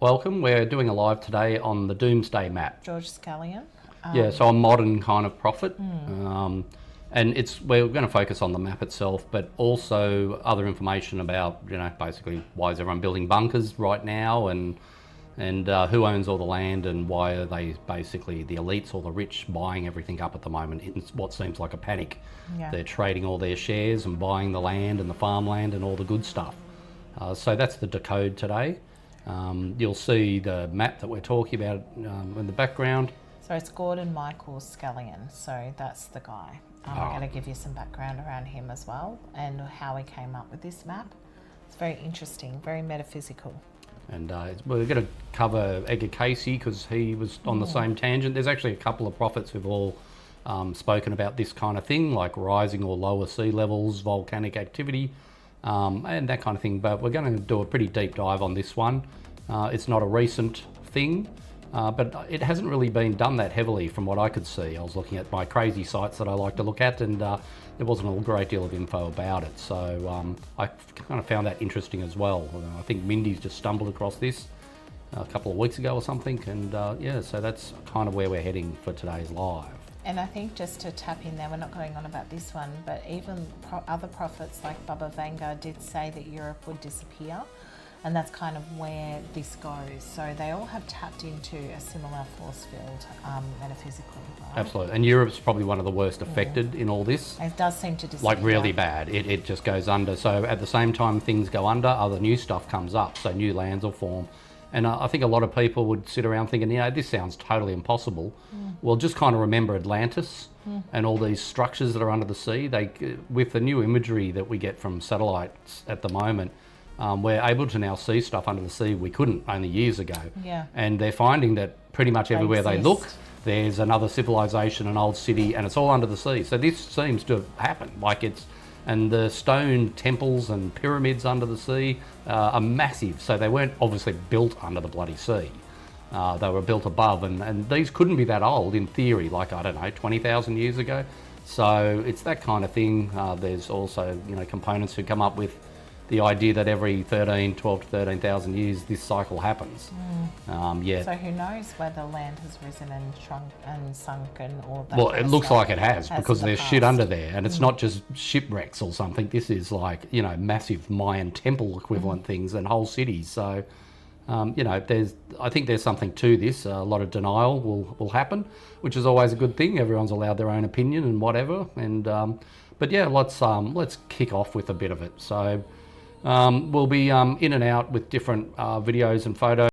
Welcome. We're doing a live today on the Doomsday map. George Scallion. Yeah, so a modern kind of prophet. And we're going to focus on the map itself, but also other information about, basically why is everyone building bunkers right now, and who owns all the land, and why are they basically the elites or the rich buying everything up at the moment in what seems like a panic. Yeah. They're trading all their shares and buying the land and the farmland and all the good stuff. So that's the decode today. You'll see the map that we're talking about in the background. So it's Gordon Michael Scallion, so that's the guy. I'm going to give you some background around him as well and how he came up with this map. It's very interesting, very metaphysical. And we're going to cover Edgar Cayce because he was on the same tangent. There's actually a couple of prophets who've all spoken about this kind of thing, like rising or lower sea levels, volcanic activity, and that kind of thing. But we're going to do a pretty deep dive on this one. It's not a recent thing, but it hasn't really been done that heavily from what I could see. I was looking at my crazy sites that I like to look at, and there wasn't a great deal of info about it. So I kind of found that interesting as well. I think Mindy's just stumbled across this a couple of weeks ago or something, and yeah, so that's kind of where we're heading for today's live. And I think just to tap in there, we're not going on about this one, but even other prophets like Baba Vanga did say that Europe would disappear. And that's kind of where this goes. So they all have tapped into a similar force field metaphysically, right? Absolutely. And Europe's probably one of the worst affected in all this. It does seem to disappear. Like really bad. It just goes under. So at the same time things go under, other new stuff comes up. So new lands will form. And I think a lot of people would sit around thinking, this sounds totally impossible. Well, just kind of remember Atlantis and all these structures that are under the sea. With the new imagery that we get from satellites at the moment, we're able to now see stuff under the sea we couldn't only years ago. Yeah. And they're finding that pretty much everywhere they look, there's another civilization, an old city, and it's all under the sea. So this seems to have happened. And the stone temples and pyramids under the sea are massive. So they weren't obviously built under the bloody sea. They were built above, and these couldn't be that old in theory, like, I don't know, 20,000 years ago. So it's that kind of thing. There's also, components who come up with the idea that every 12 to 13,000 years this cycle happens. Yeah. So who knows whether land has risen and shrunk and sunk and all that. Well, it looks like it has because there's shit under there, and it's not just shipwrecks or something. This is like, massive Mayan temple equivalent things and whole cities. So, I think there's something to this. A lot of denial will happen, which is always a good thing. Everyone's allowed their own opinion and whatever. And but yeah, let's kick off with a bit of it. So. We'll be in and out with different videos and photos.